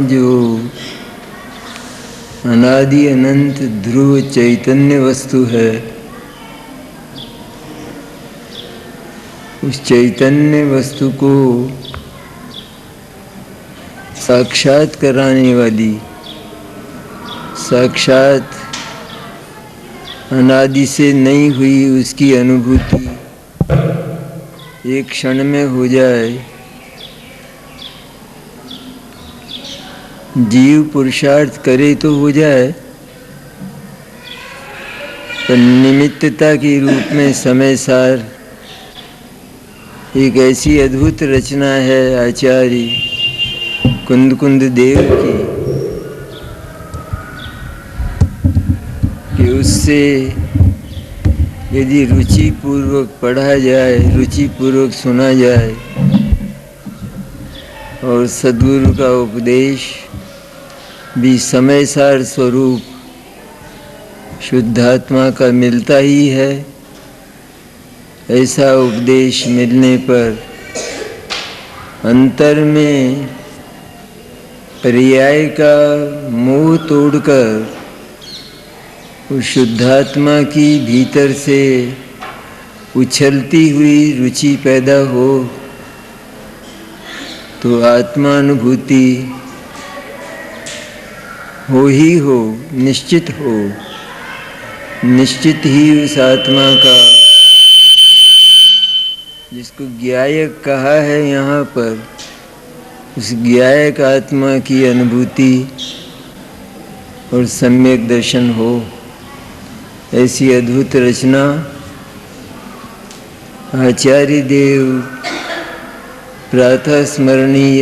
जो अनादि अनंत ध्रुव चैतन्य वस्तु है, उस चैतन्य वस्तु को साक्षात कराने वाली, साक्षात अनादि से नहीं हुई उसकी अनुभूति एक क्षण में हो जाए, जीव पुरुषार्थ करे तो हो जाए, पर निमित्तता के रूप में समय सार एक ऐसी अद्भुत रचना है आचार्य कुंद देव की कि उससे यदि रुचि पूर्वक पढ़ा जाए, रुचि पूर्वक सुना जाए और सद्गुरु का उपदेश भी समय सार स्वरूप शुद्धात्मा का मिलता ही है। ऐसा उपदेश मिलने पर अंतर में पर्याय का मोह तोड़कर उस शुद्धात्मा की भीतर से उछलती हुई रुचि पैदा हो तो आत्मानुभूति हो ही हो, निश्चित हो, निश्चित ही उस आत्मा का जिसको ज्ञायक कहा है यहाँ पर, उस ज्ञायक आत्मा की अनुभूति और सम्यक दर्शन हो। ऐसी अद्भुत रचना आचार्य देव प्रातः स्मरणीय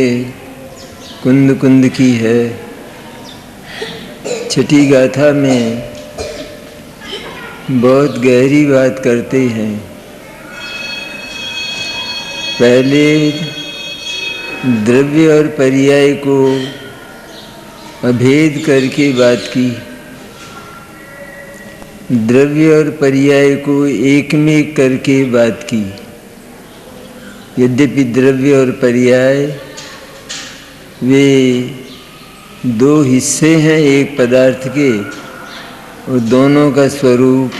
कुंद की है। छठी गाथा में बहुत गहरी बात करते हैं। पहले द्रव्य और पर्याय को अभेद करके बात की, द्रव्य और पर्याय को एक में करके बात की। यद्यपि द्रव्य और पर्याय वे दो हिस्से हैं एक पदार्थ के और दोनों का स्वरूप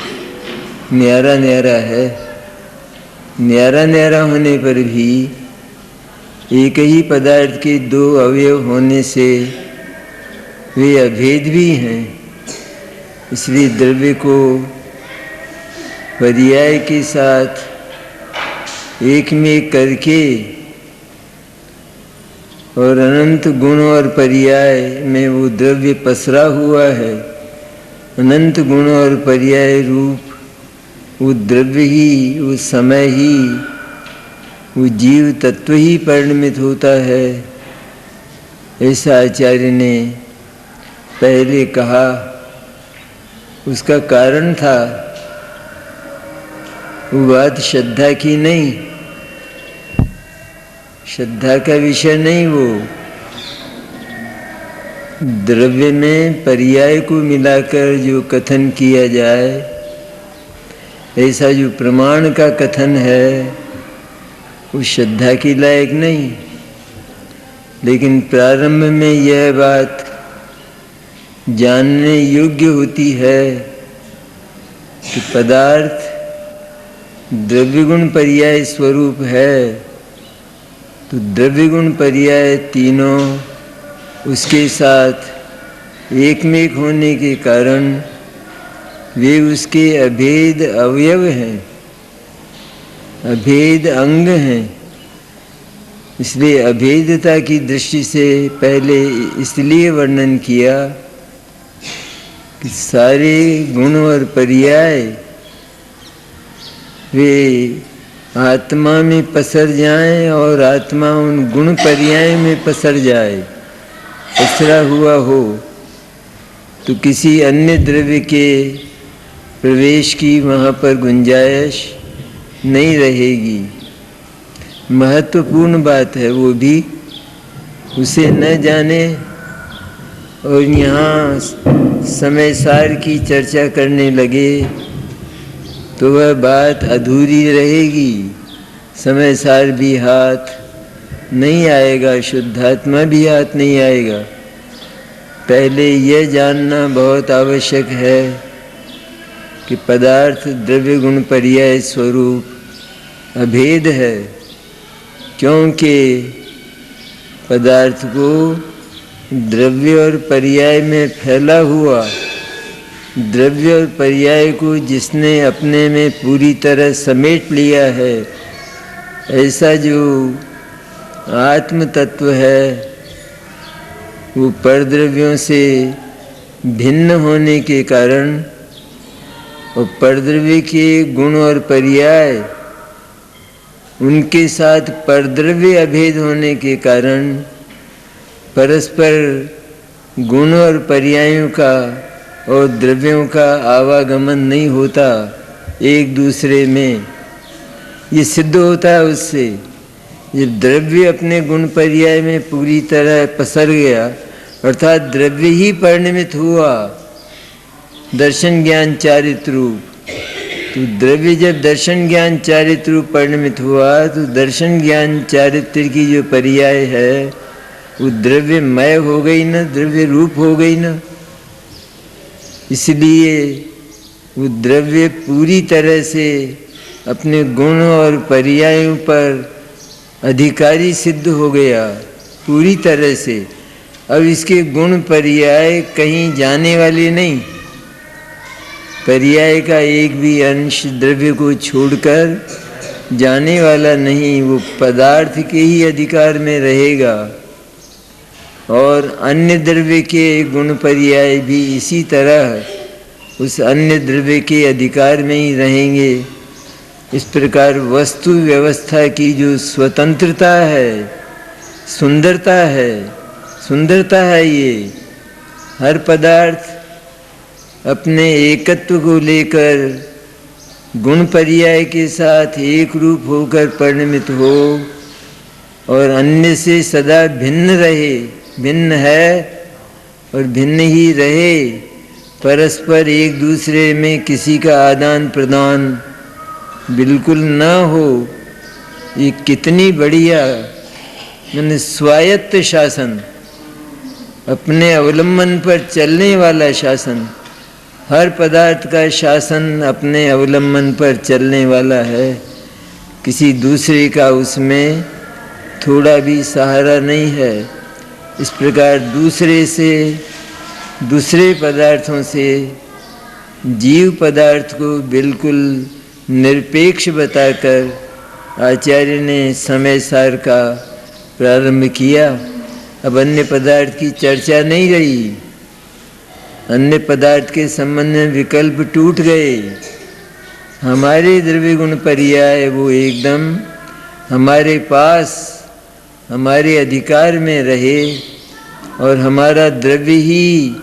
न्यारा न्यारा है। न्यारा न्यारा होने पर भी एक ही पदार्थ के दो अवयव होने से वे अभेद भी हैं। इसलिए द्रव्य को पर्याय के साथ एक में करके और अनंत गुण और पर्याय में वो द्रव्य पसरा हुआ है। अनंत गुण और पर्याय रूप वो द्रव्य ही, वो समय ही, वो जीव तत्व ही परिणमित होता है। ऐसा आचार्य ने पहले कहा। उसका कारण था, वो बात श्रद्धा की नहीं, श्रद्धा का विषय नहीं। वो द्रव्य में पर्याय को मिलाकर जो कथन किया जाए, ऐसा जो प्रमाण का कथन है, वो श्रद्धा के लायक नहीं। लेकिन प्रारंभ में यह बात जानने योग्य होती है कि पदार्थ द्रव्य गुण पर्याय स्वरूप है, तो द्रव्य गुण पर्याय तीनों उसके साथ एक में एक होने के कारण वे उसके अभेद अवयव हैं, अभेद अंग हैं। इसलिए अभेदता की दृष्टि से पहले इसलिए वर्णन किया कि सारे गुण और पर्याय वे आत्मा में पसर जाएं और आत्मा उन गुण पर्याय में पसर जाए। पसरा हुआ हो तो किसी अन्य द्रव्य के प्रवेश की वहाँ पर गुंजाइश नहीं रहेगी। महत्वपूर्ण बात है वो भी, उसे न जाने और यहाँ समय सार की चर्चा करने लगे तो वह बात अधूरी रहेगी। समय सार भी हाथ नहीं आएगा, शुद्धात्मा भी हाथ नहीं आएगा। पहले यह जानना बहुत आवश्यक है कि पदार्थ द्रव्य गुण पर्याय स्वरूप अभेद है, क्योंकि पदार्थ को द्रव्य और पर्याय में फैला हुआ, द्रव्य और पर्याय को जिसने अपने में पूरी तरह समेट लिया है, ऐसा जो आत्म तत्व है वो परद्रव्यों से भिन्न होने के कारण और परद्रव्य के गुण और पर्याय उनके साथ परद्रव्य अभेद होने के कारण परस्पर गुण और पर्यायों का और द्रव्यों का आवागमन नहीं होता एक दूसरे में। ये सिद्ध होता है उससे, जब द्रव्य अपने गुण पर्याय में पूरी तरह पसर गया, अर्थात द्रव्य ही परिणमित हुआ दर्शन ज्ञान चारित्र रूप। तो द्रव्य जब दर्शन ज्ञान चारित्र रूप परिणमित हुआ, तो दर्शन ज्ञान चारित्र की जो पर्याय है वो द्रव्यमय हो गई ना, द्रव्य रूप हो गई ना। इसलिए वो द्रव्य पूरी तरह से अपने गुण और पर्यायों पर अधिकारी सिद्ध हो गया पूरी तरह से। अब इसके गुण पर्याय कहीं जाने वाले नहीं, पर्याय का एक भी अंश द्रव्य को छोड़कर जाने वाला नहीं, वो पदार्थ के ही अधिकार में रहेगा और अन्य द्रव्य के गुण पर्याय भी इसी तरह उस अन्य द्रव्य के अधिकार में ही रहेंगे। इस प्रकार वस्तु व्यवस्था की जो स्वतंत्रता है, सुंदरता है ये हर पदार्थ अपने एकत्व को लेकर गुण पर्याय के साथ एक रूप होकर परिणमित हो और अन्य से सदा भिन्न रहे, भिन्न है और भिन्न ही रहे, परस्पर एक दूसरे में किसी का आदान प्रदान बिल्कुल न हो। ये कितनी बढ़िया मैंने स्वायत्त शासन, अपने अवलंबन पर चलने वाला शासन, हर पदार्थ का शासन अपने अवलंबन पर चलने वाला है, किसी दूसरे का उसमें थोड़ा भी सहारा नहीं है। इस प्रकार दूसरे पदार्थों से जीव पदार्थ को बिल्कुल निरपेक्ष बताकर आचार्य ने समय सार का प्रारंभ किया। अब अन्य पदार्थ की चर्चा नहीं रही, अन्य पदार्थ के संबंध में विकल्प टूट गए। हमारे द्रव्य गुण पर्याय वो एकदम हमारे पास, हमारे अधिकार में रहे और हमारा द्रव्य ही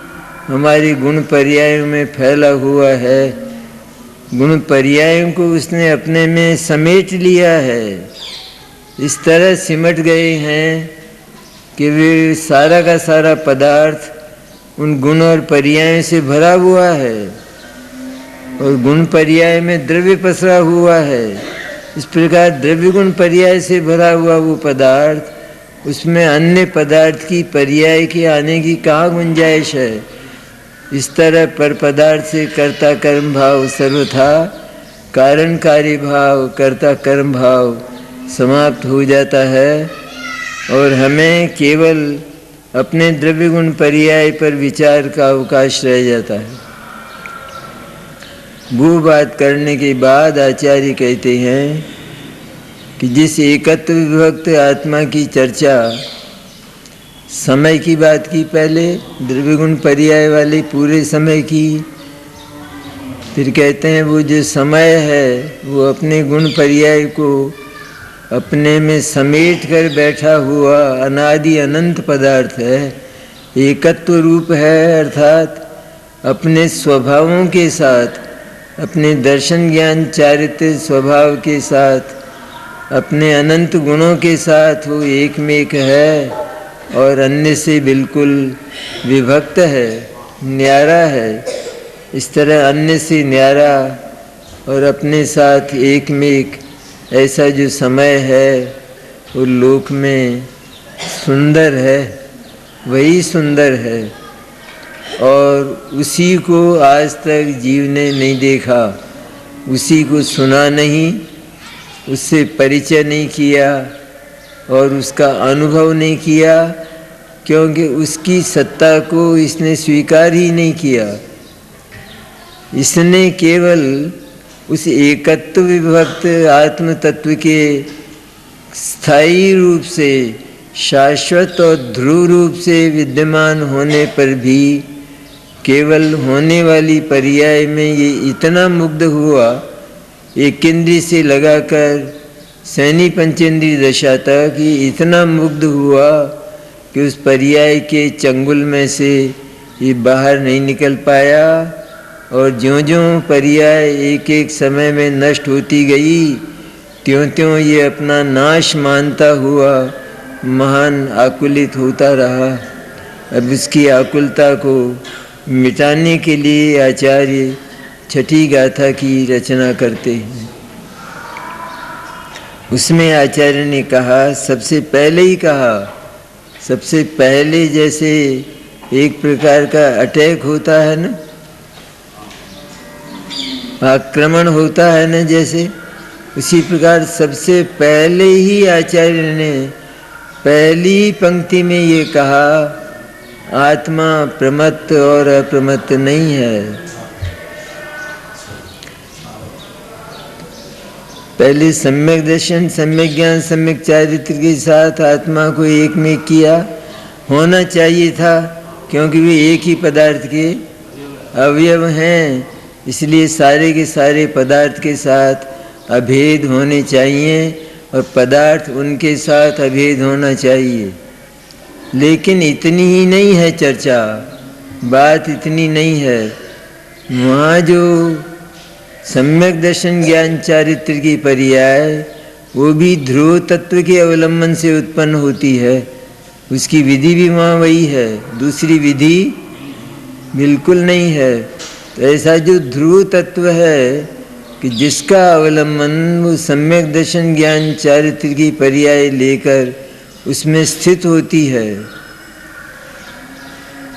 हमारे गुण पर्यायों में फैला हुआ है। गुण पर्यायों को उसने अपने में समेट लिया है, इस तरह सिमट गए हैं कि वे सारा का सारा पदार्थ उन गुण और पर्यायों से भरा हुआ है और गुण पर्याय में द्रव्य पसरा हुआ है। इस प्रकार द्रव्य गुण पर्याय से भरा हुआ वो पदार्थ, उसमें अन्य पदार्थ की पर्याय के आने की कहाँ गुंजाइश है। इस तरह पर पदार्थ से कर्ता कर्म भाव सर्वथा कारण कार्य भाव, कर्ता कर्म भाव समाप्त हो जाता है और हमें केवल अपने द्रव्य गुण पर्याय पर विचार का अवकाश रह जाता है। वो बात करने के बाद आचार्य कहते हैं कि जिस एकत्व विभक्त आत्मा की चर्चा समय की बात की, पहले द्रव्य गुण पर्याय वाले पूरे समय की, फिर कहते हैं वो जो समय है वो अपने गुण पर्याय को अपने में समेट कर बैठा हुआ अनादि अनंत पदार्थ है, एकत्व रूप है, अर्थात अपने स्वभावों के साथ, अपने दर्शन ज्ञान चारित्र स्वभाव के साथ, अपने अनंत गुणों के साथ वो एक में एक है और अन्य से बिल्कुल विभक्त है, न्यारा है। इस तरह अन्य से न्यारा और अपने साथ एक में एक ऐसा जो समय है वो लोक में सुंदर है, वही सुंदर है। और उसी को आज तक जीव ने नहीं देखा, उसी को सुना नहीं, उससे परिचय नहीं किया और उसका अनुभव नहीं किया, क्योंकि उसकी सत्ता को इसने स्वीकार ही नहीं किया। इसने केवल उस एकत्व विभक्त आत्म तत्व के स्थायी रूप से, शाश्वत और ध्रुव रूप से विद्यमान होने पर भी केवल होने वाली पर्याय में ये इतना मुग्ध हुआ, एक इंद्रिय से लगाकर सैनी पंचेंद्रिय दशा तक ये इतना मुग्ध हुआ कि उस पर्याय के चंगुल में से ये बाहर नहीं निकल पाया। और ज्यों-ज्यों पर्याय एक एक समय में नष्ट होती गई, त्यों-त्यों ये अपना नाश मानता हुआ महान आकुलित होता रहा। अब इसकी आकुलता को मिटाने के लिए आचार्य छठी गाथा की रचना करते हैं। उसमें आचार्य ने कहा, सबसे पहले ही कहा, सबसे पहले जैसे एक प्रकार का अटैक होता है ना, आक्रमण होता है ना, जैसे उसी प्रकार सबसे पहले ही आचार्य ने पहली पंक्ति में ये कहा, आत्मा प्रमत्त और अप्रमत्त नहीं है। पहले सम्यक दर्शन, सम्यक ज्ञान, सम्यक चारित्र के साथ आत्मा को एक में किया, होना चाहिए था, क्योंकि वे एक ही पदार्थ के अवयव हैं, इसलिए सारे के सारे पदार्थ के साथ अभेद होने चाहिए और पदार्थ उनके साथ अभेद होना चाहिए। लेकिन इतनी ही नहीं है चर्चा, बात इतनी नहीं है। वहाँ जो सम्यक दर्शन ज्ञान चारित्र की पर्याय, वो भी ध्रुव तत्व के अवलंबन से उत्पन्न होती है, उसकी विधि भी वहाँ वही है, दूसरी विधि बिल्कुल नहीं है। तो ऐसा जो ध्रुव तत्व है कि जिसका अवलंबन वो सम्यक दर्शन ज्ञान चारित्र की पर्याय लेकर उसमें स्थित होती है,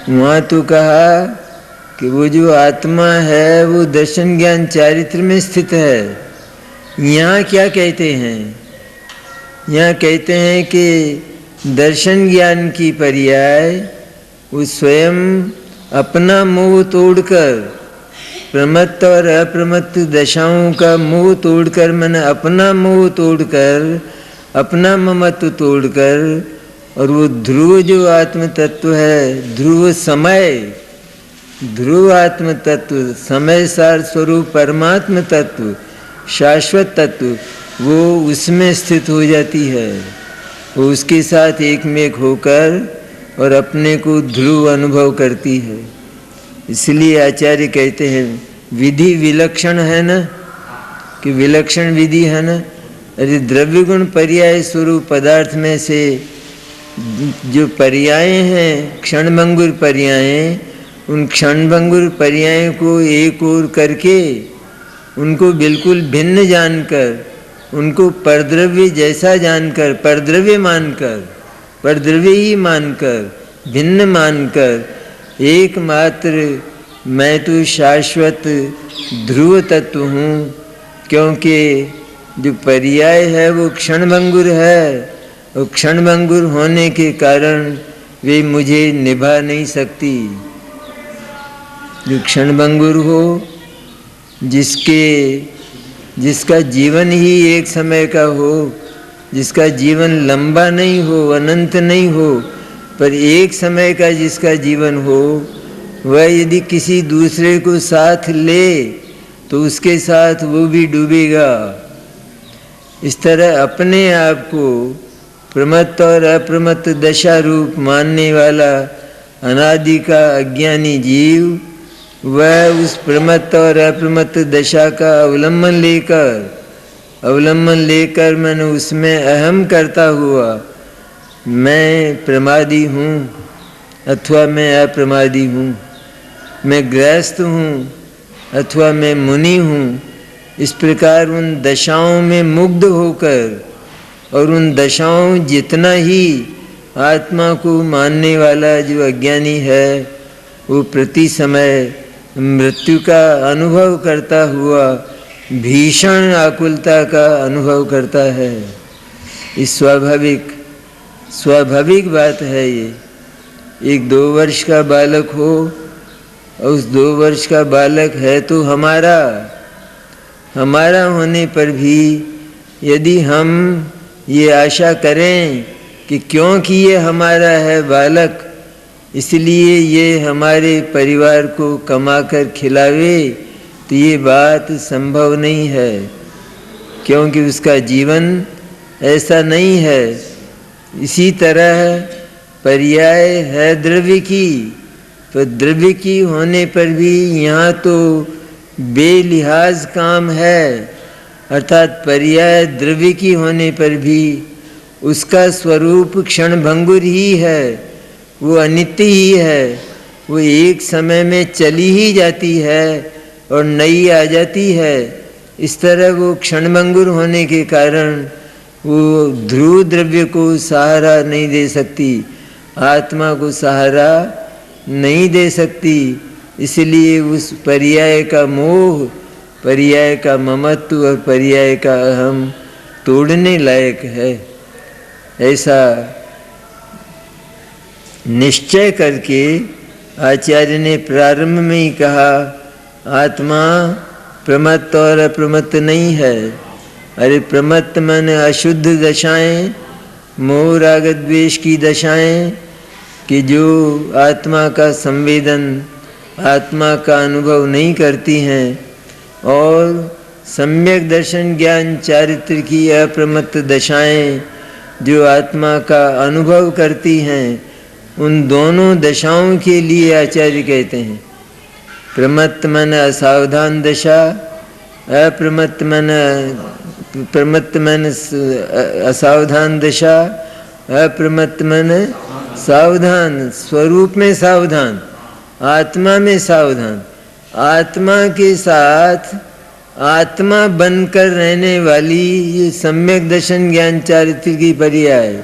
वहाँ तो कहा कि वो जो आत्मा है वो दर्शन ज्ञान चारित्र में स्थित है। यहाँ क्या कहते हैं? यहाँ कहते हैं कि दर्शन ज्ञान की पर्याय वो स्वयं अपना मोह तोड़कर, प्रमत्त और अप्रमत्त दशाओं का मोह तोड़कर, मैंने अपना मोह तोड़कर, अपना ममत्व तोड़कर, और वो ध्रुव जो आत्म तत्व है, ध्रुव समय, ध्रुव आत्म तत्व, समय सार स्वरूप परमात्म तत्व, शाश्वत तत्व, वो उसमें स्थित हो जाती है। वो उसके साथ एक में एक होकर और अपने को ध्रुव अनुभव करती है। इसलिए आचार्य कहते हैं विधि विलक्षण है ना, कि विलक्षण विधि है ना। अरे द्रव्य गुण पर्याय स्वरूप पदार्थ में से जो पर्याय हैं, क्षणभंगुर पर्याय, उन क्षणभंगुर पर्याय को एक ओर करके उनको बिल्कुल भिन्न जानकर, उनको परद्रव्य जैसा जानकर, परद्रव्य मानकर, परद्रव्य ही मानकर, भिन्न मानकर एकमात्र मैं तो शाश्वत ध्रुव तत्व हूँ, क्योंकि जो पर्याय है वो क्षणभंगुर है, और क्षणभंगुर होने के कारण वे मुझे निभा नहीं सकती। जो क्षणभंगुर हो, जिसका जीवन ही एक समय का हो, जिसका जीवन लंबा नहीं हो, अनंत नहीं हो, पर एक समय का जिसका जीवन हो, वह यदि किसी दूसरे को साथ ले तो उसके साथ वो भी डूबेगा। इस तरह अपने आप को प्रमत्त और अप्रमत्त दशा रूप मानने वाला अनादि का अज्ञानी जीव, वह उस प्रमत्त और अप्रमत्त दशा का अवलंबन लेकर मैंने उसमें अहम करता हुआ मैं प्रमादी हूँ अथवा मैं अप्रमादी हूँ, मैं गृहस्थ हूँ अथवा मैं मुनि हूँ, इस प्रकार उन दशाओं में मुग्ध होकर और उन दशाओं जितना ही आत्मा को मानने वाला जो अज्ञानी है वो प्रति समय मृत्यु का अनुभव करता हुआ भीषण आकुलता का अनुभव करता है। ये स्वाभाविक बात है। ये एक 2 वर्ष का बालक हो और उस 2 वर्ष का बालक है तो हमारा होने पर भी यदि हम ये आशा करें कि क्योंकि ये हमारा है बालक इसलिए ये हमारे परिवार को कमाकर खिलावे, तो ये बात संभव नहीं है, क्योंकि उसका जीवन ऐसा नहीं है। इसी तरह पर्याय है द्रव्य की, तो द्रव्य की होने पर भी यहाँ तो बेलिहाज काम है, अर्थात पर्याय द्रव्य की होने पर भी उसका स्वरूप क्षणभंगुर ही है, वो अनित्य ही है। वो एक समय में चली ही जाती है और नई आ जाती है। इस तरह वो क्षणभंगुर होने के कारण वो ध्रुव द्रव्य को सहारा नहीं दे सकती, आत्मा को सहारा नहीं दे सकती। इसलिए उस पर्याय का मोह, पर्याय का ममत्व और पर्याय का अहम तोड़ने लायक है। ऐसा निश्चय करके आचार्य ने प्रारंभ में ही कहा, आत्मा प्रमत्त और अप्रमत्त नहीं है। अरे प्रमत्त मन अशुद्ध दशाएं, मोह राग द्वेष की दशाएं, कि जो आत्मा का संवेदन, आत्मा का अनुभव नहीं करती हैं, और सम्यक दर्शन ज्ञान चारित्र की अप्रमत्त दशाएं जो आत्मा का अनुभव करती हैं, उन दोनों दशाओं के लिए आचार्य कहते हैं प्रमत्त मन असावधान दशा, अप्रमत्त मन प्रमत्त मन असावधान दशा, अप्रमत्त मन सावधान, स्वरूप में सावधान, आत्मा में सावधान, आत्मा के साथ आत्मा बनकर रहने वाली ये सम्यक दर्शन ज्ञान चारित्र की पर्याय,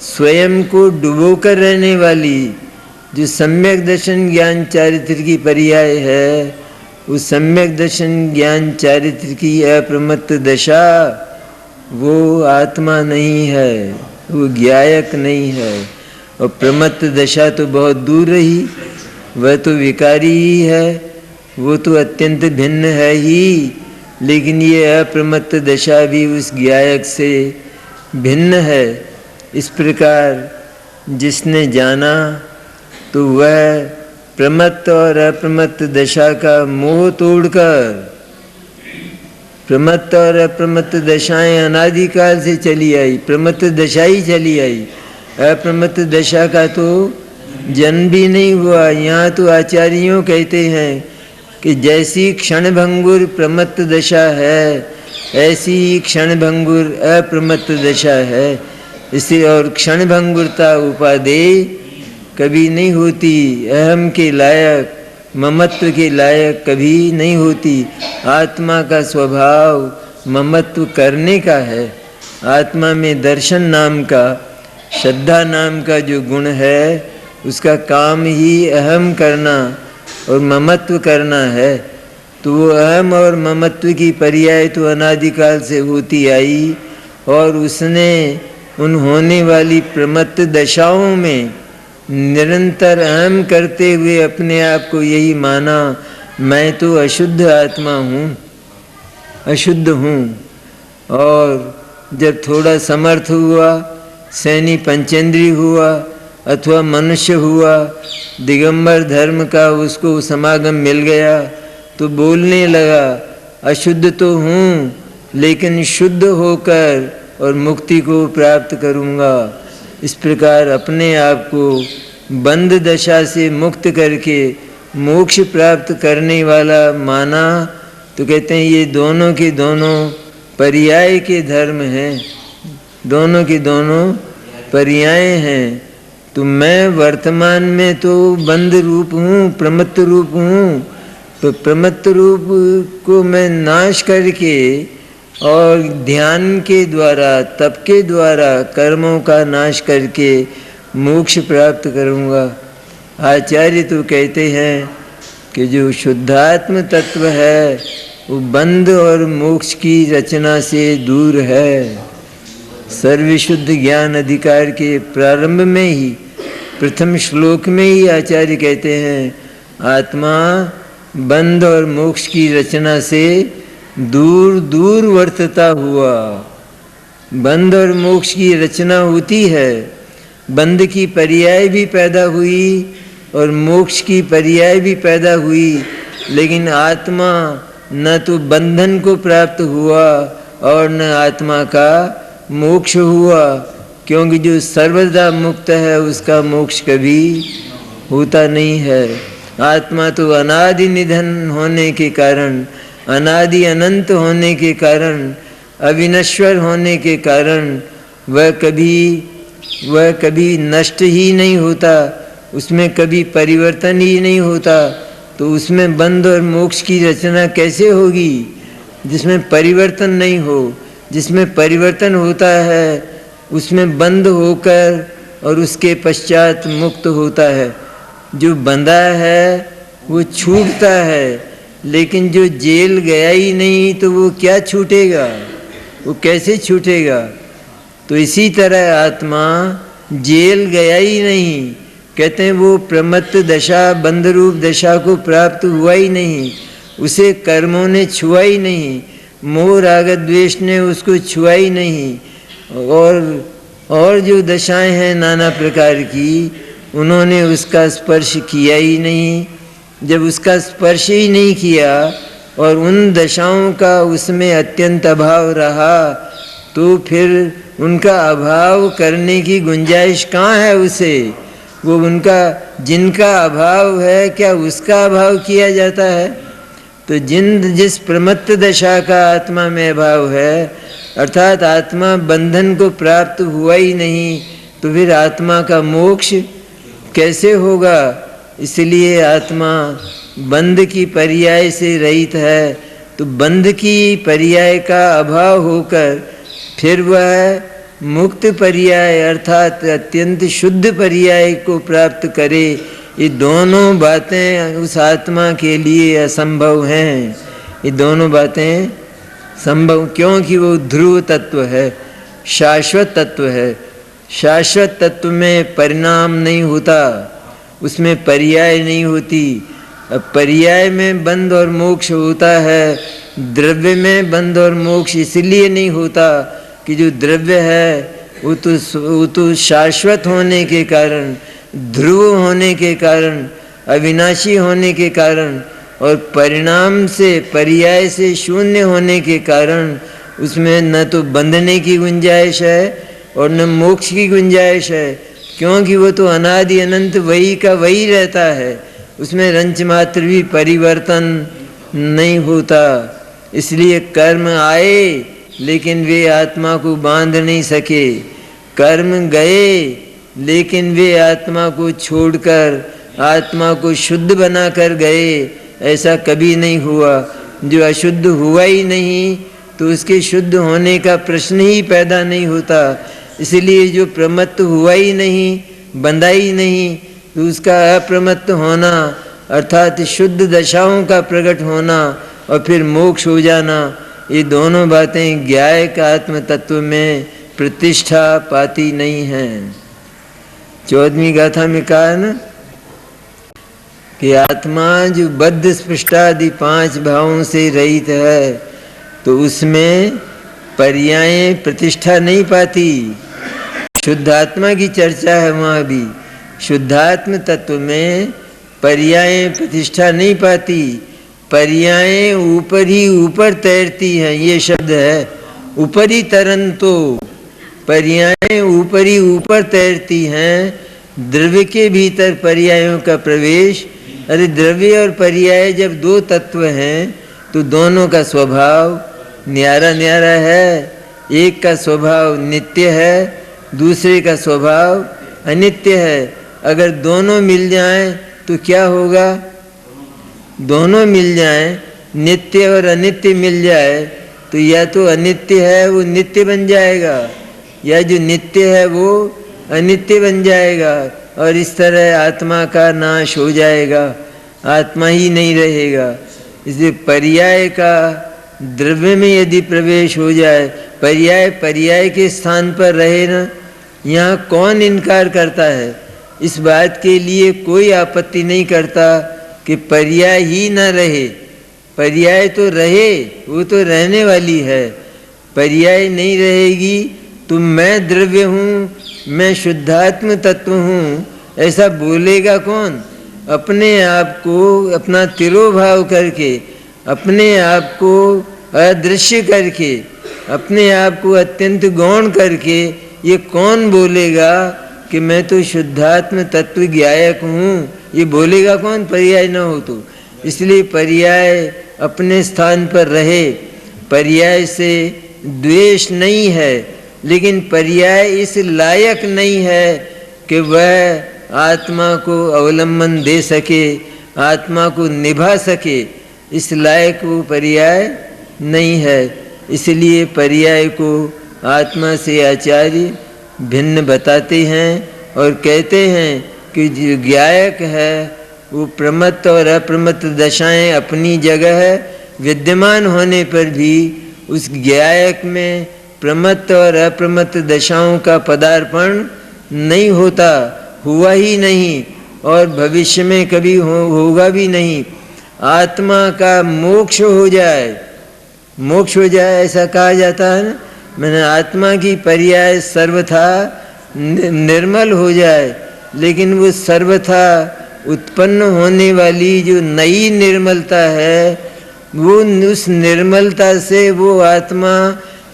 स्वयं को डुबो कर रहने वाली जो सम्यक दर्शन ज्ञान चारित्र की पर्याय है, उस सम्यक दर्शन ज्ञान चारित्र की अप्रमत्त दशा वो आत्मा नहीं है, वो ज्ञायक नहीं है। और प्रमत्त दशा तो बहुत दूर रही, वह तो विकारी ही है, वो तो अत्यंत भिन्न है ही, लेकिन ये अप्रमत्त दशा भी उस ज्ञायक से भिन्न है। इस प्रकार जिसने जाना तो वह प्रमत्त और अप्रमत्त दशा का मोह तोड़कर, प्रमत्त और अप्रमत्त दशाएं अनादिकाल से चली आई, प्रमत्त दशा ही चली आई, अप्रमत्त दशा का तो जन्म भी नहीं हुआ। यहाँ तो आचार्यों कहते हैं कि जैसी क्षणभंगुर प्रमत्त दशा है, ऐसी ही क्षणभंगुर अप्रमत्त दशा है। इसे और क्षणभंगुरता उपादेय कभी नहीं होती, अहम के लायक, ममत्व के लायक कभी नहीं होती। आत्मा का स्वभाव ममत्व करने का है। आत्मा में दर्शन नाम का, श्रद्धा नाम का जो गुण है, उसका काम ही अहम करना और ममत्व करना है। तो वो अहम और ममत्व की पर्याय तो अनादिकाल से होती आई, और उसने उन होने वाली प्रमत्त दशाओं में निरंतर अहम करते हुए अपने आप को यही माना, मैं तो अशुद्ध आत्मा हूँ, अशुद्ध हूँ। और जब थोड़ा समर्थ हुआ, सैनी पंचेंद्री हुआ अथवा मनुष्य हुआ, दिगंबर धर्म का उसको समागम मिल गया, तो बोलने लगा, अशुद्ध तो हूँ लेकिन शुद्ध होकर और मुक्ति को प्राप्त करूँगा। इस प्रकार अपने आप को बंद दशा से मुक्त करके मोक्ष प्राप्त करने वाला माना। तो कहते हैं ये दोनों के दोनों पर्याय के धर्म हैं, दोनों के दोनों पर्याय हैं। तो मैं वर्तमान में तो बंद रूप हूँ, प्रमत्त रूप हूँ, तो प्रमत्त रूप को मैं नाश करके और ध्यान के द्वारा, तप के द्वारा, कर्मों का नाश करके मोक्ष प्राप्त करूँगा। आचार्य तो कहते हैं कि जो शुद्धात्म तत्व है वो बंध और मोक्ष की रचना से दूर है। सर्वशुद्ध ज्ञान अधिकार के प्रारंभ में ही प्रथम श्लोक में ही आचार्य कहते हैं आत्मा बंध और मोक्ष की रचना से दूर दूर वर्तता हुआ। बंध और मोक्ष की रचना होती है, बंध की पर्याय भी पैदा हुई और मोक्ष की पर्याय भी पैदा हुई, लेकिन आत्मा न तो बंधन को प्राप्त हुआ और न आत्मा का मोक्ष हुआ, क्योंकि जो सर्वदा मुक्त है उसका मोक्ष कभी होता नहीं है। आत्मा तो अनादि निधन होने के कारण, अनादि अनंत होने के कारण, अविनश्वर होने के कारण वह कभी नष्ट ही नहीं होता, उसमें कभी परिवर्तन ही नहीं होता। तो उसमें बंध और मोक्ष की रचना कैसे होगी जिसमें परिवर्तन नहीं हो? जिसमें परिवर्तन होता है उसमें बंध होकर और उसके पश्चात मुक्त होता है। जो बंधा है वो छूटता है, लेकिन जो जेल गया ही नहीं तो वो क्या छूटेगा, वो कैसे छूटेगा? तो इसी तरह आत्मा जेल गया ही नहीं, कहते हैं वो प्रमत्त दशा, बंध रूप दशा को प्राप्त हुआ ही नहीं, उसे कर्मों ने छुआ ही नहीं, मोह राग द्वेष ने उसको छुआ ही नहीं, और जो दशाएं हैं नाना प्रकार की उन्होंने उसका स्पर्श किया ही नहीं। जब उसका स्पर्श ही नहीं किया और उन दशाओं का उसमें अत्यंत अभाव रहा तो फिर उनका अभाव करने की गुंजाइश कहाँ है उसे? वो उनका जिनका अभाव है क्या उसका अभाव किया जाता है? तो जिस प्रमत्त दशा का आत्मा में अभाव है, अर्थात आत्मा बंधन को प्राप्त हुआ ही नहीं, तो फिर आत्मा का मोक्ष कैसे होगा? इसलिए आत्मा बंध की पर्याय से रहित है, तो बंध की पर्याय का अभाव होकर फिर वह मुक्त पर्याय अर्थात अत्यंत शुद्ध पर्याय को प्राप्त करे। ये दोनों बातें उस आत्मा के लिए असंभव हैं। ये दोनों बातें संभव क्योंकि वो ध्रुव तत्व है, शाश्वत तत्व है। शाश्वत तत्व में परिणाम नहीं होता, उसमें पर्याय नहीं होती। अब पर्याय में बंध और मोक्ष होता है, द्रव्य में बंध और मोक्ष इसलिए नहीं होता कि जो द्रव्य है वो तो शाश्वत होने के कारण, ध्रुव होने के कारण, अविनाशी होने के कारण और परिणाम से पर्याय से शून्य होने के कारण उसमें न तो बंधने की गुंजाइश है और न मोक्ष की गुंजाइश है, क्योंकि वो तो अनादि अनंत वही का वही रहता है, उसमें रंच मात्र भी परिवर्तन नहीं होता। इसलिए कर्म आए लेकिन वे आत्मा को बांध नहीं सके, कर्म गए लेकिन वे आत्मा को छोड़कर आत्मा को शुद्ध बनाकर गए, ऐसा कभी नहीं हुआ। जो अशुद्ध हुआ ही नहीं तो उसके शुद्ध होने का प्रश्न ही पैदा नहीं होता। इसलिए जो प्रमत्त हुआ ही नहीं, बंधा ही नहीं, तो उसका अप्रमत्त होना अर्थात शुद्ध दशाओं का प्रकट होना और फिर मोक्ष हो जाना, ये दोनों बातें ज्ञाय का आत्म तत्व में प्रतिष्ठा पाती नहीं हैं। 14वीं गाथा में कहा है ना कि आत्मा जो बद्ध स्पृष्टादि 5 भावों से रहित है तो उसमें पर्याय प्रतिष्ठा नहीं पाती। शुद्धात्मा की चर्चा है वहाँ भी, शुद्धात्म तत्व में पर्याय प्रतिष्ठा नहीं पाती। पर्याय ऊपर ही ऊपर तैरती हैं, ये शब्द है, ऊपर ही तरन, तो पर्याय ऊपर ही ऊपर तैरती हैं। द्रव्य के भीतर पर्यायों का प्रवेश, अरे द्रव्य और पर्याय जब 2 तत्व हैं तो दोनों का स्वभाव न्यारा न्यारा है। एक का स्वभाव नित्य है, दूसरे का स्वभाव अनित्य है। अगर दोनों मिल जाएं तो क्या होगा? दोनों मिल जाएं, नित्य और अनित्य मिल जाए तो या तो अनित्य है वो नित्य बन जाएगा, या जो नित्य है वो अनित्य बन जाएगा। और इस तरह आत्मा का नाश हो जाएगा, आत्मा ही नहीं रहेगा। इसलिए पर्याय का द्रव्य में यदि प्रवेश हो जाए, पर्याय पर्याय के स्थान पर रहे ना, यहाँ कौन इनकार करता है? इस बात के लिए कोई आपत्ति नहीं करता कि पर्याय ही न रहे। पर्याय तो रहे, वो तो रहने वाली है। पर्याय नहीं रहेगी तो मैं द्रव्य हूँ, मैं शुद्धात्म तत्व हूँ, ऐसा बोलेगा कौन? अपने आप को अपना तिरोभाव करके, अपने आप को अदृश्य करके, अपने आप को अत्यंत गौण करके ये कौन बोलेगा कि मैं तो शुद्धात्म तत्व ज्ञायक हूँ? ये बोलेगा कौन पर्याय न हो तो? इसलिए पर्याय अपने स्थान पर रहे। पर्याय से द्वेष नहीं है, लेकिन पर्याय इस लायक नहीं है कि वह आत्मा को अवलंबन दे सके, आत्मा को निभा सके। इस लायक वो पर्याय नहीं है। इसलिए पर्याय को आत्मा से आचार्य भिन्न बताते हैं और कहते हैं कि जो ज्ञायक है वो प्रमत्त और अप्रमत्त दशाएं अपनी जगह विद्यमान होने पर भी उस ज्ञायक में प्रमत्त और अप्रमत्त दशाओं का पदार्पण नहीं होता, हुआ ही नहीं और भविष्य में कभी होगा भी नहीं। आत्मा का मोक्ष हो जाए, मोक्ष हो जाए ऐसा कहा जाता है ना। मैंने आत्मा की पर्याय सर्वथा निर्मल हो जाए, लेकिन वो सर्वथा उत्पन्न होने वाली जो नई निर्मलता है, वो उस निर्मलता से वो आत्मा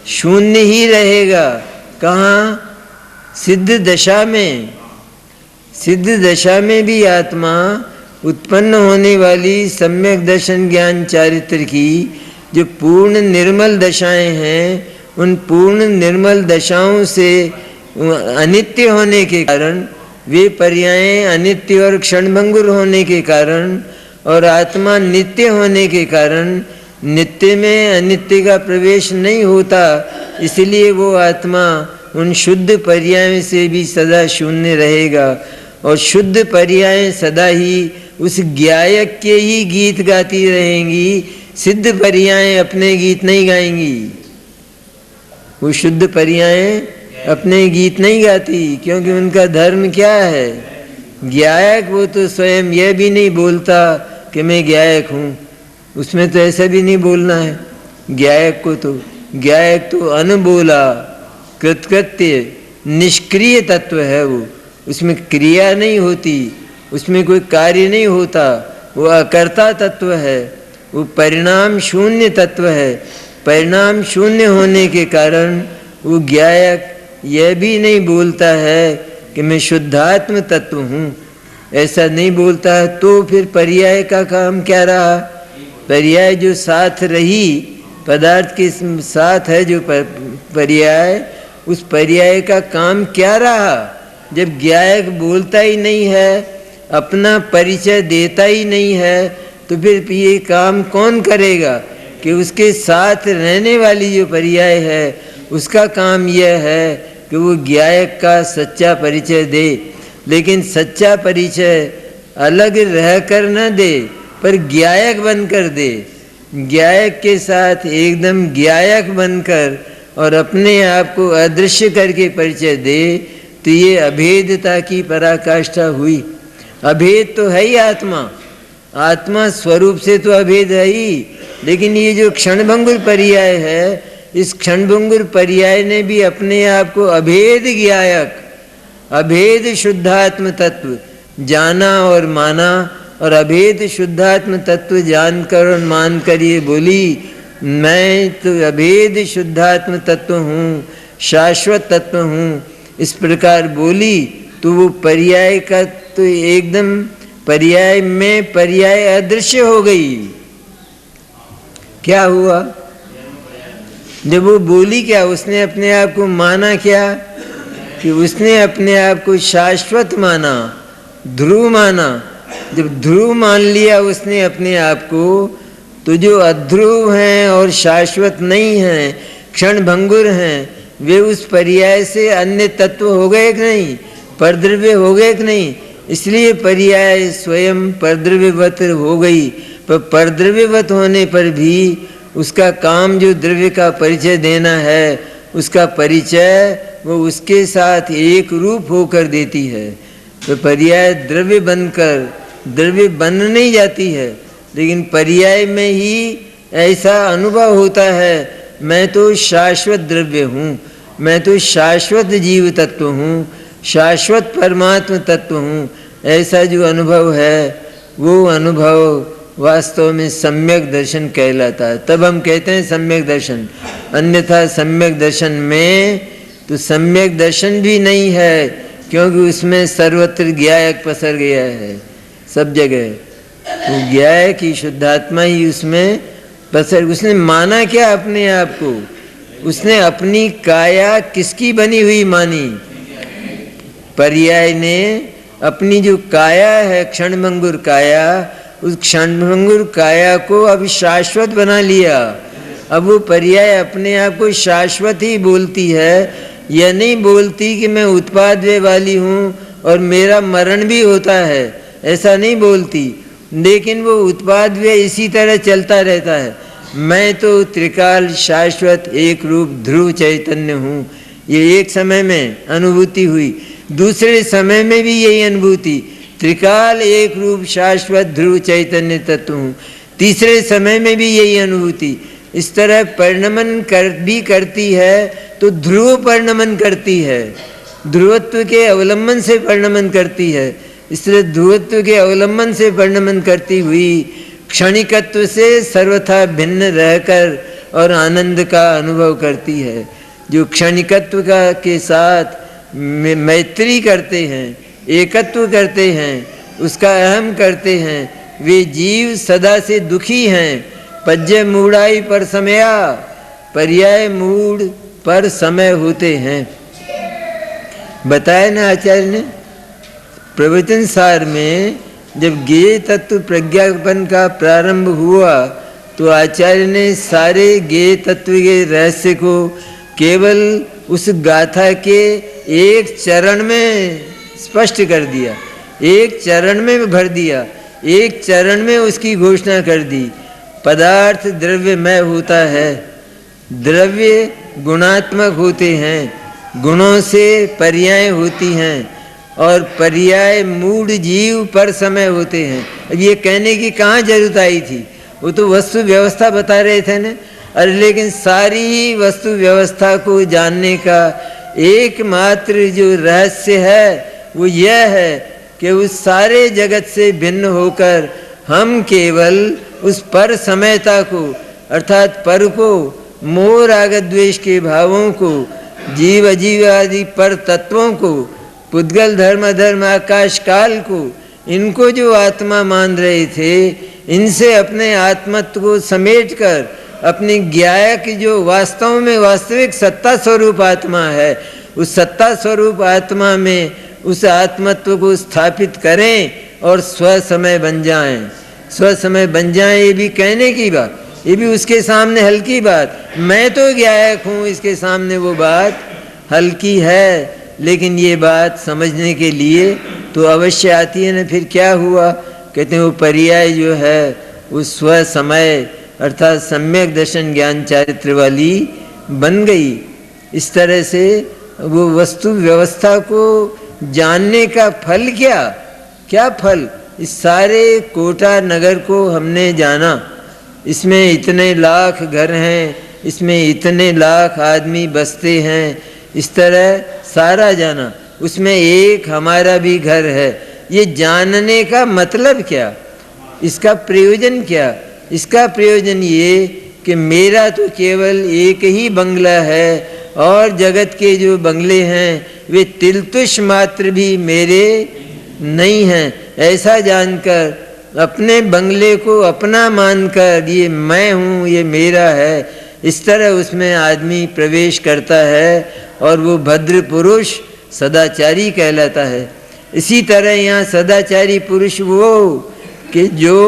शून्य ही रहेगा। कहाँ? सिद्ध दशा में। सिद्ध दशा में भी आत्मा उत्पन्न होने वाली सम्यक दर्शन ज्ञान चारित्र की जो पूर्ण निर्मल दशाएं हैं, उन पूर्ण निर्मल दशाओं से अनित्य होने के कारण, वे पर्यायें अनित्य और क्षणभंगुर होने के कारण और आत्मा नित्य होने के कारण नित्य में अनित्य का प्रवेश नहीं होता। इसलिए वो आत्मा उन शुद्ध पर्यायों से भी सदा शून्य रहेगा और शुद्ध पर्यायें सदा ही उस ज्ञायक के ही गीत गाती रहेंगी। सिद्ध पर्यायें अपने गीत नहीं गाएंगी। वो शुद्ध पर्यायें अपने गीत नहीं गाती, क्योंकि उनका धर्म क्या है? ज्ञायक। वो तो स्वयं यह भी नहीं बोलता कि मैं ज्ञायक हूँ, उसमें तो ऐसा भी नहीं बोलना है। ज्ञायक को तो, ज्ञायक तो अनबोला कृतकृत्य निष्क्रिय तत्व है। वो उसमें क्रिया नहीं होती, उसमें कोई कार्य नहीं होता, वो अकर्ता तत्व है, वो परिणाम शून्य तत्व है। परिणाम शून्य होने के कारण वो ज्ञायक यह भी नहीं बोलता है कि मैं शुद्धात्म तत्व हूँ, ऐसा नहीं बोलता है। तो फिर पर्याय का काम क्या रहा? पर्याय जो साथ रही, पदार्थ के साथ है जो पर्याय, उस पर्याय का काम क्या रहा? जब ज्ञायक बोलता ही नहीं है, अपना परिचय देता ही नहीं है, तो फिर ये काम कौन करेगा? कि उसके साथ रहने वाली जो पर्याय है, उसका काम यह है कि वो ज्ञायक का सच्चा परिचय दे। लेकिन सच्चा परिचय अलग रहकर न दे, पर ज्ञायक बनकर दे। ज्ञायक के साथ एकदम ज्ञायक बनकर और अपने आप को अदृश्य करके परिचय दे, तो ये अभेदता की पराकाष्ठा हुई। अभेद तो है ही आत्मा, आत्मा स्वरूप से तो अभेद है ही, लेकिन ये जो क्षणभंगुर पर्याय है, इस क्षणभंगुर पर्याय ने भी अपने आप को अभेद ज्ञायक, अभेद शुद्धात्म तत्व जाना और माना। और अभेद शुद्धात्म तत्व जानकर और मानकर ये बोली, मैं तो अभेद शुद्धात्म तत्व हूँ, शाश्वत तत्व हूँ, इस प्रकार बोली, तो वो पर्याय का तो एकदम पर्याय में पर्याय अदृश्य हो गई। क्या हुआ? जब वो बोली क्या, उसने अपने आप को माना क्या? कि उसने अपने आप को शाश्वत माना, ध्रुव माना। जब ध्रुव मान लिया उसने अपने आप को, तो जो अध्रुव हैं और शाश्वत नहीं हैं, क्षणभंगुर हैं, वे उस पर्याय से अन्य तत्व हो गए कि नहीं? परद्रव्य हो गए कि नहीं, इसलिए पर्याय स्वयं परद्रव्यवत हो गई। पर परद्रव्यवत होने पर भी उसका काम जो द्रव्य का परिचय देना है, उसका परिचय वो उसके साथ एक रूप होकर देती है। तो पर्याय द्रव्य बनकर द्रव्य बन नहीं जाती है, लेकिन पर्याय में ही ऐसा अनुभव होता है, मैं तो शाश्वत द्रव्य हूँ, मैं तो शाश्वत जीव तत्व हूँ, शाश्वत परमात्म तत्व हूँ। ऐसा जो अनुभव है, वो अनुभव वास्तव में सम्यक दर्शन कहलाता है। तब हम कहते हैं सम्यक दर्शन। अन्यथा सम्यक दर्शन में तो सम्यक दर्शन भी नहीं है, क्योंकि उसमें सर्वत्र ज्ञायक पसर गया है सब जगह। वो ज्ञायक की शुद्धात्मा ही उसमें पसर। उसने माना क्या अपने आप को? उसने अपनी काया किसकी बनी हुई मानी? पर्याय ने अपनी जो काया है, क्षणभंगुर काया, उस क्षणभंगुर काया को अब शाश्वत बना लिया। अब वो पर्याय अपने आप को शाश्वत ही बोलती है, यह नहीं बोलती कि मैं उत्पादव्यय वाली हूँ और मेरा मरण भी होता है, ऐसा नहीं बोलती। लेकिन वो उत्पादव्यय इसी तरह चलता रहता है। मैं तो त्रिकाल शाश्वत एक रूप ध्रुव चैतन्य हूँ। ये एक समय में अनुभूति हुई, दूसरे समय में भी यही अनुभूति, त्रिकाल एक रूप शाश्वत ध्रुव चैतन्य तत्व हूँ। तीसरे समय में भी यही अनुभूति। इस तरह परिणमन भी करती है, तो ध्रुव परिणमन करती है, ध्रुवत्व के अवलंबन से परिणमन करती है। इसलिए ध्रुवत्व के अवलंबन से परिणमन करती हुई क्षणिकत्व से सर्वथा भिन्न रहकर और आनंद का अनुभव करती है। जो क्षणिकत्व का के साथ मैत्री करते हैं, एकत्व करते हैं, उसका अहम करते हैं, वे जीव सदा से दुखी हैं। पज्य मूढ़ाई पर समया, पर्याय मूढ़ पर समय होते हैं। बताया ना आचार्य ने प्रवचन सार में, जब ज्ञेय तत्व प्रज्ञापन का प्रारंभ हुआ तो आचार्य ने सारे ज्ञेय तत्व के रहस्य को केवल उस गाथा के एक चरण में स्पष्ट कर दिया, एक चरण में भर दिया, एक चरण में उसकी घोषणा कर दी। पदार्थ द्रव्यमय होता है, द्रव्य गुणात्मक होते हैं, गुणों से पर्याय होती हैं, और पर्याय मूढ़ जीव पर समय होते हैं। अब ये कहने की कहाँ जरूरत आई थी? वो तो वस्तु व्यवस्था बता रहे थे ना। अरे लेकिन सारी ही वस्तु व्यवस्था को जानने का एकमात्र जो रहस्य है वो यह है कि उस सारे जगत से भिन्न होकर हम केवल उस पर समयता को, अर्थात पर को, मोह राग द्वेष के भावों को, जीव अजीव आदि पर तत्वों को, पुद्गल धर्म अधर्म आकाश काल को, इनको जो आत्मा मान रहे थे, इनसे अपने आत्मत्व को समेट कर अपनी ज्ञायक जो वास्तव में वास्तविक सत्ता स्वरूप आत्मा है, उस सत्ता स्वरूप आत्मा में उस आत्मत्व को स्थापित करें और स्वसमय बन जाएं। स्वसमय बन जाएं, ये भी कहने की बात, ये भी उसके सामने हल्की बात। मैं तो ज्ञायक हूँ, इसके सामने वो बात हल्की है, लेकिन ये बात समझने के लिए तो अवश्य आती है ना। फिर क्या हुआ? कहते हैं वो पर्याय जो है उस स्वसमय अर्थात सम्यक दर्शन ज्ञान चारित्र वाली बन गई। इस तरह से वो वस्तु व्यवस्था को जानने का फल क्या? क्या फल? इस सारे कोटा नगर को हमने जाना, इसमें इतने लाख घर हैं, इसमें इतने लाख आदमी बसते हैं, इस तरह सारा जाना, उसमें एक हमारा भी घर है। ये जानने का मतलब क्या? इसका प्रयोजन क्या? इसका प्रयोजन ये कि मेरा तो केवल एक ही बंगला है और जगत के जो बंगले हैं वे तिलतुष मात्र भी मेरे नहीं हैं। ऐसा जानकर अपने बंगले को अपना मानकर ये मैं हूँ, ये मेरा है, इस तरह उसमें आदमी प्रवेश करता है और वो भद्र पुरुष सदाचारी कहलाता है। इसी तरह यहाँ सदाचारी पुरुष वो कि जो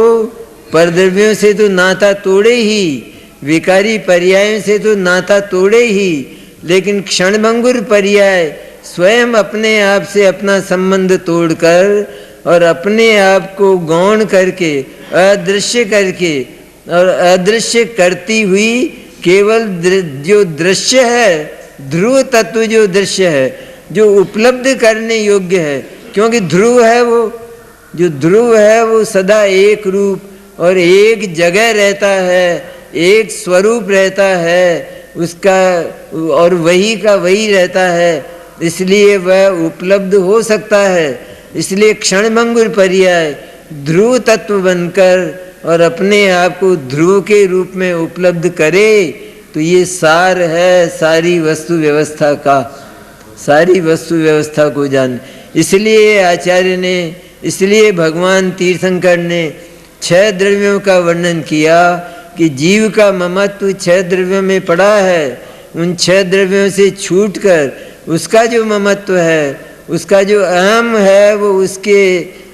परद्रव्यों से तो नाता तोड़े ही, विकारी पर्यायों से तो नाता तोड़े ही, लेकिन क्षणभंगुर पर्याय स्वयं अपने आप से अपना संबंध तोड़कर और अपने आप को गौण करके, अदृश्य करके और अदृश्य करती हुई केवल जो दृश्य है, ध्रुव तत्व जो दृश्य है, जो उपलब्ध करने योग्य है, क्योंकि ध्रुव है वो, जो ध्रुव है वो सदा एक रूप और एक जगह रहता है, एक स्वरूप रहता है उसका, और वही का वही रहता है, इसलिए वह उपलब्ध हो सकता है। इसलिए क्षणभंगुर पर्याय ध्रुव तत्व बनकर और अपने आप को ध्रुव के रूप में उपलब्ध करे, तो ये सार है सारी वस्तु व्यवस्था का, सारी वस्तु व्यवस्था को जान। इसलिए आचार्य ने, इसलिए भगवान तीर्थंकर ने 6 द्रव्यों का वर्णन किया कि जीव का ममत्व 6 द्रव्यों में पड़ा है। उन 6 द्रव्यों से छूटकर उसका जो ममत्व है, उसका जो अहम है, वो उसके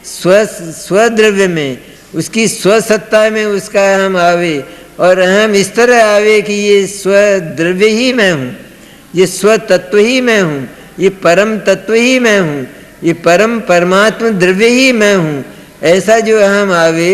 स्वद्रव्य में, उसकी स्वसत्ता में उसका अहम आवे, और अहम इस तरह आवे कि ये स्वद्रव्य ही मैं हूँ, ये स्वतत्व ही मैं हूँ, ये परम तत्व ही मैं हूँ, ये परम परमात्मा द्रव्य ही मैं हूँ। ऐसा जो अहम आवे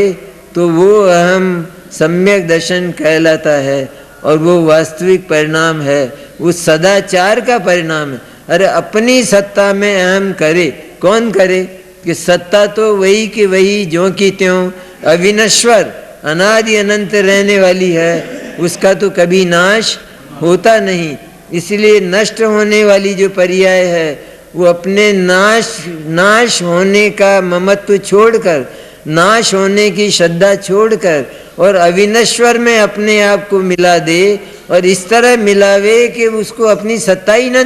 तो वो अहम सम्यक दर्शन कहलाता है, और वो वास्तविक परिणाम है, वो सदाचार का परिणाम है। अरे अपनी सत्ता में अहम करे, कौन करे? कि सत्ता तो वही कि वही ज्यों की त्यों अविनश्वर अनादि अनंत रहने वाली है, उसका तो कभी नाश होता नहीं। इसलिए नष्ट होने वाली जो पर्याय है वो अपने नाश होने का ममत्व छोड़कर, नाश होने की श्रद्धा छोड़कर और अविनश्वर में अपने आप को मिला दे, और इस तरह मिलावे कि उसको अपनी सत्ता ही न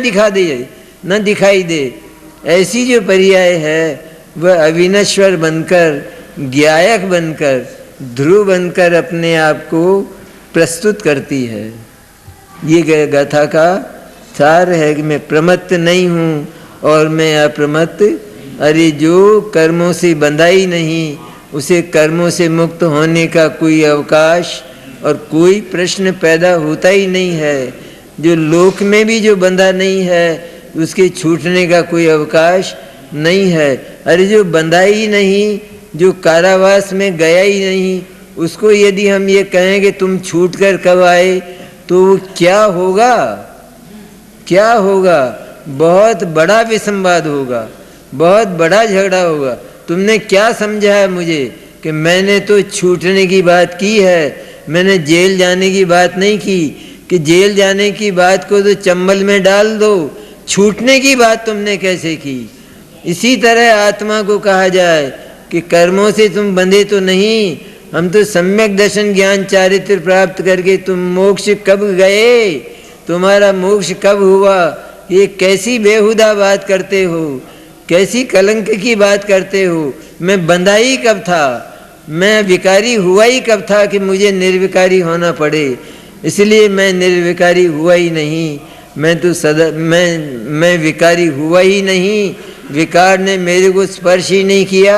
दिखाई दे। ऐसी जो पर्याय है वह अविनश्वर बनकर, ज्ञायक बनकर, ध्रुव बनकर अपने आप को प्रस्तुत करती है। ये गाथा का सार है कि मैं प्रमत्त नहीं हूँ और मैं अप्रमत्त। अरे जो कर्मों से बंधाई नहीं, उसे कर्मों से मुक्त होने का कोई अवकाश और कोई प्रश्न पैदा होता ही नहीं है। जो लोक में भी जो बंधा नहीं है, उसके छूटने का कोई अवकाश नहीं है। अरे जो बंधा ही नहीं, जो कारावास में गया ही नहीं, उसको यदि हम ये कहें कि तुम छूट कर कब आए, तो क्या होगा? क्या होगा? बहुत बड़ा विसंवाद होगा, बहुत बड़ा झगड़ा होगा। तुमने क्या समझा है मुझे कि मैंने तो छूटने की बात की है, मैंने जेल जाने की बात नहीं की। कि जेल जाने की बात को तो चंबल में डाल दो, छूटने की बात तुमने कैसे की? इसी तरह आत्मा को कहा जाए कि कर्मों से तुम बंधे तो नहीं, हम तो सम्यक दर्शन ज्ञान चारित्र प्राप्त करके तुम मोक्ष कब गए, तुम्हारा मोक्ष कब हुआ? ये कैसी बेहुदा बात करते हो, कैसी कलंक की बात करते हो। मैं बंधा ही कब था, मैं विकारी हुआ ही कब था कि मुझे निर्विकारी होना पड़े? इसलिए मैं निर्विकारी हुआ ही नहीं, मैं तो सदा मैं विकारी हुआ ही नहीं। विकार ने मेरे को स्पर्श ही नहीं किया,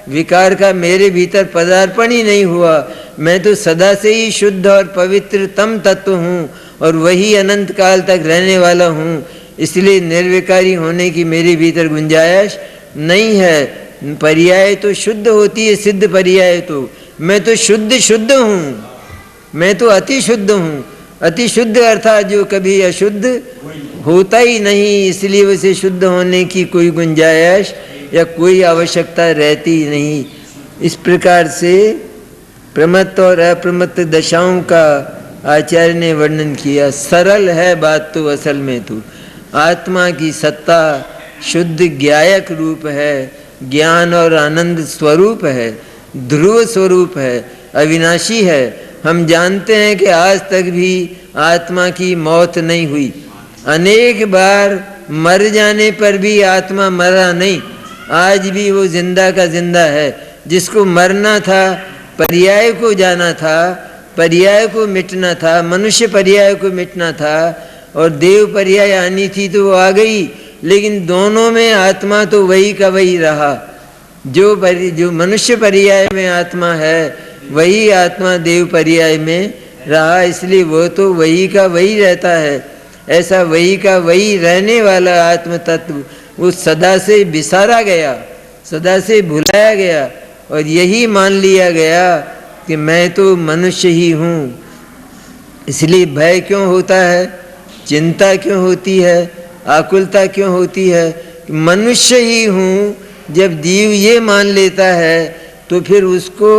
विकार का मेरे भीतर पदार्पण ही नहीं हुआ। मैं तो सदा से ही शुद्ध और पवित्रतम तत्व हूँ और वही अनंत काल तक रहने वाला हूँ। इसलिए निर्विकारी होने की मेरे भीतर गुंजाइश नहीं है। पर्याय तो शुद्ध होती है, सिद्ध पर्याय तो मैं तो शुद्ध हूँ, मैं तो अति शुद्ध हूँ। अति शुद्ध अर्थात जो कभी अशुद्ध होता ही नहीं, इसलिए उसे शुद्ध होने की कोई गुंजाइश या कोई आवश्यकता रहती नहीं। इस प्रकार से प्रमत्त और अप्रमत्त दशाओं का आचार्य ने वर्णन किया। सरल है बात तो असल में तो आत्मा की सत्ता शुद्ध ज्ञायक रूप है, ज्ञान और आनंद स्वरूप है, ध्रुव स्वरूप है, अविनाशी है। हम जानते हैं कि आज तक भी आत्मा की मौत नहीं हुई। अनेक बार मर जाने पर भी आत्मा मरा नहीं, आज भी वो जिंदा का जिंदा है। जिसको मरना था, पर्याय को जाना था, पर्याय को मिटना था, मनुष्य पर्याय को मिटना था और देव पर्याय आनी थी तो वो आ गई, लेकिन दोनों में आत्मा तो वही का वही रहा। जो मनुष्य पर्याय में आत्मा है वही आत्मा देव पर्याय में रहा, इसलिए वो तो वही का वही रहता है। ऐसा वही का वही रहने वाला आत्म तत्व वो सदा से बिसारा गया, सदा से भुलाया गया और यही मान लिया गया कि मैं तो मनुष्य ही हूँ। इसलिए भय क्यों होता है, चिंता क्यों होती है, आकुलता क्यों होती है? मनुष्य ही हूँ। जब जीव ये मान लेता है तो फिर उसको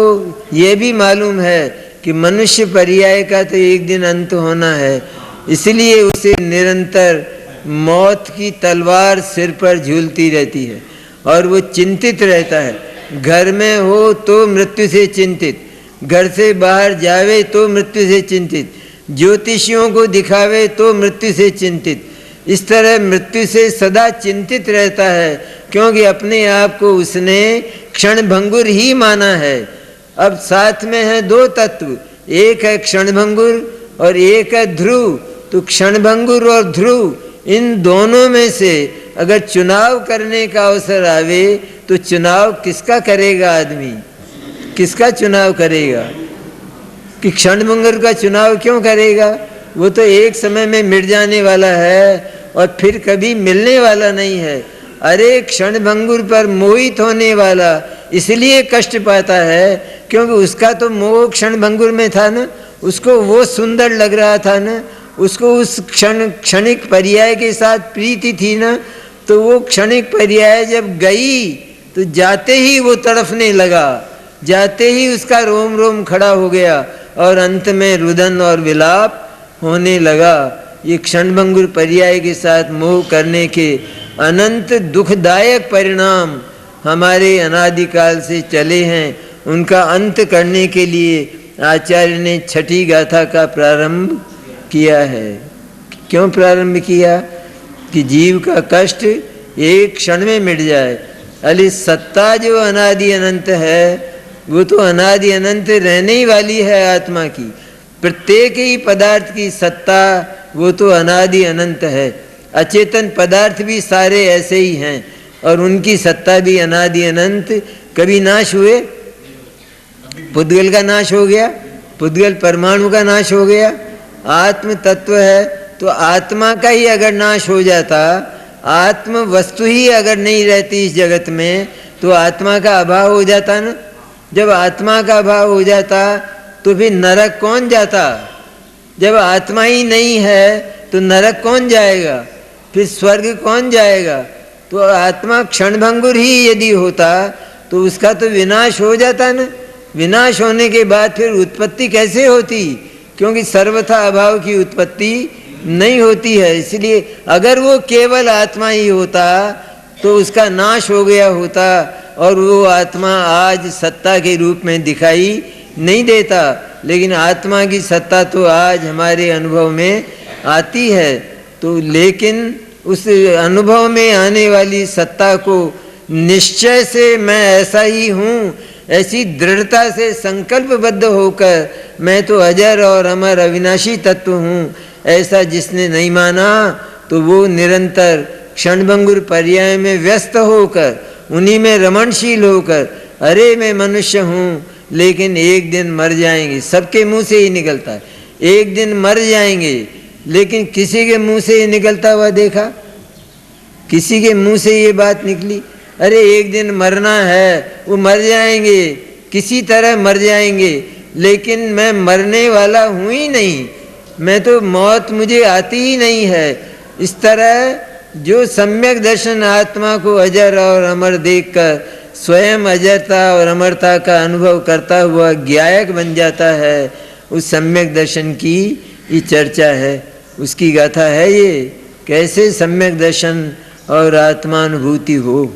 ये भी मालूम है कि मनुष्य पर्याय का तो एक दिन अंत होना है, इसलिए उसे निरंतर मौत की तलवार सिर पर झूलती रहती है और वो चिंतित रहता है। घर में हो तो मृत्यु से चिंतित, घर से बाहर जावे तो मृत्यु से चिंतित, ज्योतिषियों को दिखावे तो मृत्यु से चिंतित। इस तरह मृत्यु से सदा चिंतित रहता है, क्योंकि अपने आप को उसने क्षणभंगुर ही माना है। अब साथ में है दो तत्व, एक है क्षणभंगुर और एक है ध्रुव। तो क्षणभंगुर और ध्रुव, इन दोनों में से अगर चुनाव करने का अवसर आवे तो चुनाव किसका करेगा आदमी? किसका चुनाव करेगा? कि क्षणभंगुर का चुनाव क्यों करेगा? वो तो एक समय में मिट जाने वाला है और फिर कभी मिलने वाला नहीं है। अरे क्षणभंगुर पर मोहित होने वाला इसलिए कष्ट पाता है क्योंकि उसका तो मोह क्षणभंगुर में था ना, उसको वो सुंदर लग रहा था ना, उसको उस क्षणिक पर्याय के साथ प्रीति थी ना, तो वो क्षणिक पर्याय जब गई तो जाते ही वो तड़फने लगा, जाते ही उसका रोम रोम खड़ा हो गया और अंत में रुदन और विलाप होने लगा। ये क्षणभंगुर पर्याय के साथ मोह करने के अनंत दुखदायक परिणाम हमारे अनादिकाल से चले हैं। उनका अंत करने के लिए आचार्य ने छठी गाथा का प्रारंभ किया है। क्यों प्रारंभ किया? कि जीव का कष्ट एक क्षण में मिट जाए। अली सत्ता जो अनादि अनंत है वो तो अनादि अनंत रहने ही वाली है आत्मा की। प्रत्येक ही पदार्थ की सत्ता वो तो अनादि अनंत है। अचेतन पदार्थ भी सारे ऐसे ही हैं और उनकी सत्ता भी अनादि अनंत। कभी नाश हुए? पुद्गल का नाश हो गया, पुद्गल परमाणु का नाश हो गया। आत्म तत्व है तो आत्मा का ही अगर नाश हो जाता, आत्म वस्तु ही अगर नहीं रहती इस जगत में, तो आत्मा का अभाव हो जाता ना। जब आत्मा का अभाव हो जाता तो फिर नरक कौन जाता? जब आत्मा ही नहीं है तो नरक कौन जाएगा? फिर स्वर्ग कौन जाएगा? तो आत्मा क्षणभंगुर ही यदि होता तो उसका तो विनाश हो जाता ना। विनाश होने के बाद फिर उत्पत्ति कैसे होती? क्योंकि सर्वथा अभाव की उत्पत्ति नहीं होती है। इसलिए अगर वो केवल आत्मा ही होता तो उसका नाश हो गया होता और वो आत्मा आज सत्ता के रूप में दिखाई नहीं देता। लेकिन आत्मा की सत्ता तो आज हमारे अनुभव में आती है। तो लेकिन उस अनुभव में आने वाली सत्ता को निश्चय से मैं ऐसा ही हूँ, ऐसी दृढ़ता से संकल्पबद्ध होकर मैं तो अजर और अमर अविनाशी तत्व हूँ, ऐसा जिसने नहीं माना तो वो निरंतर क्षणभंगुर पर्याय में व्यस्त होकर, उन्हीं में रमणशील होकर, अरे मैं मनुष्य हूँ लेकिन एक दिन मर जाएंगे। सबके मुंह से ही निकलता है, एक दिन मर जाएंगे। लेकिन किसी के मुंह से ये निकलता हुआ देखा? किसी के मुंह से ये बात निकली? अरे एक दिन मरना है, वो मर जाएंगे, किसी तरह मर जाएंगे, लेकिन मैं मरने वाला हूँ ही नहीं, मैं तो मौत मुझे आती ही नहीं है। इस तरह जो सम्यक दर्शन आत्मा को अजर और अमर देखकर स्वयं अजरता और अमरता का अनुभव करता हुआ ज्ञायक बन जाता है, उस सम्यक दर्शन की ये चर्चा है, उसकी गाथा है ये। कैसे सम्यक दर्शन और आत्मानुभूति हो,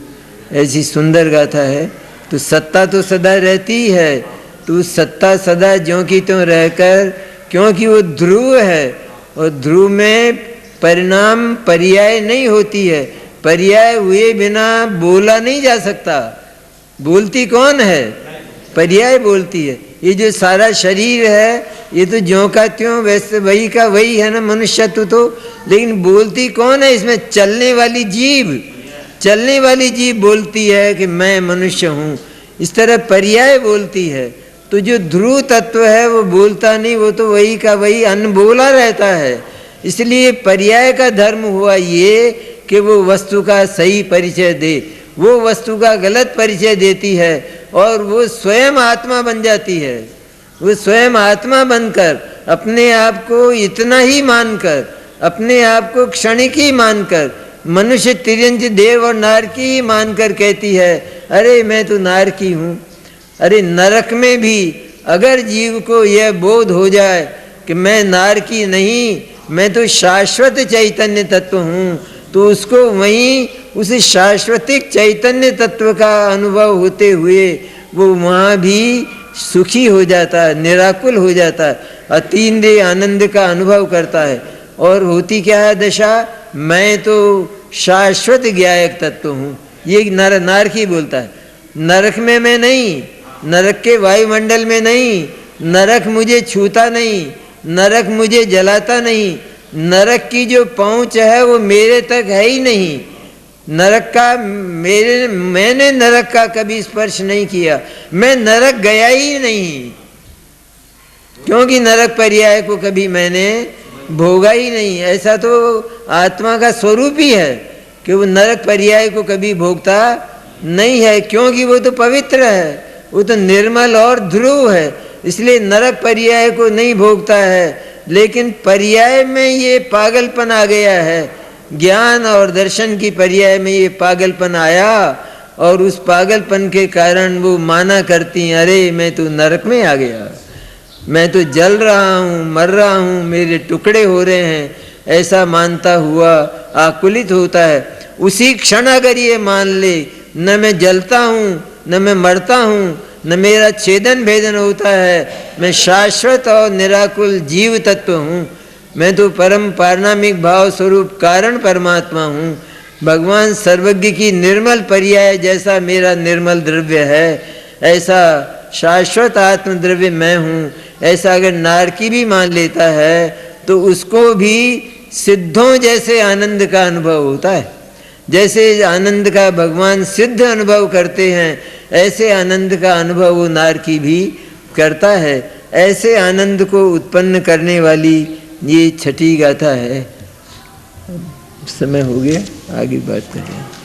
ऐसी सुंदर गाथा है। तो सत्ता तो सदा रहती है, तो सत्ता सदा ज्यों की त्यों रहकर, क्योंकि वो ध्रुव है और ध्रुव में परिणाम पर्याय नहीं होती है। पर्याय हुए बिना बोला नहीं जा सकता। बोलती कौन है? पर्याय बोलती है। ये जो सारा शरीर है ये तो ज्यों का त्यों वैसे वही का वही है ना, मनुष्यत्व तो। लेकिन बोलती कौन है इसमें? चलने वाली जीव, चलने वाली जीव बोलती है कि मैं मनुष्य हूँ। इस तरह पर्याय बोलती है। तो जो ध्रुव तत्व है वो बोलता नहीं, वो तो वही का वही अनबोला रहता है। इसलिए पर्याय का धर्म हुआ ये कि वो वस्तु का सही परिचय दे। वो वस्तु का गलत परिचय देती है और वो स्वयं आत्मा बन जाती है। वो स्वयं आत्मा बनकर अपने आप को इतना ही मानकर, अपने आप को क्षणिक ही मानकर, मनुष्य, तिर्यंच, देव और नारकी ही मानकर कहती है, अरे मैं तो नारकी हूँ। अरे नरक में भी अगर जीव को यह बोध हो जाए कि मैं नारकी नहीं, मैं तो शाश्वत चैतन्य तत्व हूँ, तो उसको वहीं उस शाश्वतिक चैतन्य तत्व का अनुभव होते हुए वो वहाँ भी सुखी हो जाता है, निराकुल हो जाता है, अतीन्द्रिय आनंद का अनुभव करता है। और होती क्या है दशा? मैं तो शाश्वत ज्ञायक तत्व हूँ, ये नारकी बोलता है। नरक में मैं नहीं, नरक के वायुमंडल में नहीं, नरक मुझे छूता नहीं, नरक मुझे जलाता नहीं, नरक की जो पहुँच है वो मेरे तक है ही नहीं। नरक का मैंने नरक का कभी स्पर्श नहीं किया, मैं नरक गया ही नहीं, क्योंकि नरक पर्याय को कभी मैंने भोगा ही नहीं। ऐसा तो आत्मा का स्वरूप ही है कि वो नरक पर्याय को कभी भोगता नहीं है, क्योंकि वो तो पवित्र है, वो तो निर्मल और ध्रुव है, इसलिए नरक पर्याय को नहीं भोगता है। लेकिन पर्याय में ये पागलपन आ गया है, ज्ञान और दर्शन की पर्याय में ये पागलपन आया, और उस पागलपन के कारण वो माना करती, अरे मैं तो नरक में आ गया, मैं तो जल रहा हूँ, मर रहा हूँ, मेरे टुकड़े हो रहे हैं, ऐसा मानता हुआ आकुलित होता है। उसी क्षण अगर ये मान ले, न मैं जलता हूँ, न मैं मरता हूँ, न मेरा छेदन भेदन होता है, मैं शाश्वत और निराकुल जीव तत्व हूँ, मैं तो परम पारणामिक भाव स्वरूप कारण परमात्मा हूँ। भगवान सर्वज्ञ की निर्मल पर्याय जैसा मेरा निर्मल द्रव्य है, ऐसा शाश्वत आत्म द्रव्य मैं हूँ, ऐसा अगर नारकी भी मान लेता है तो उसको भी सिद्धों जैसे आनंद का अनुभव होता है। जैसे आनंद का भगवान सिद्ध अनुभव करते हैं, ऐसे आनंद का अनुभव वो नारकी भी करता है। ऐसे आनंद को उत्पन्न करने वाली ये छठी गाथा है। समय हो गया, आगे बात करें।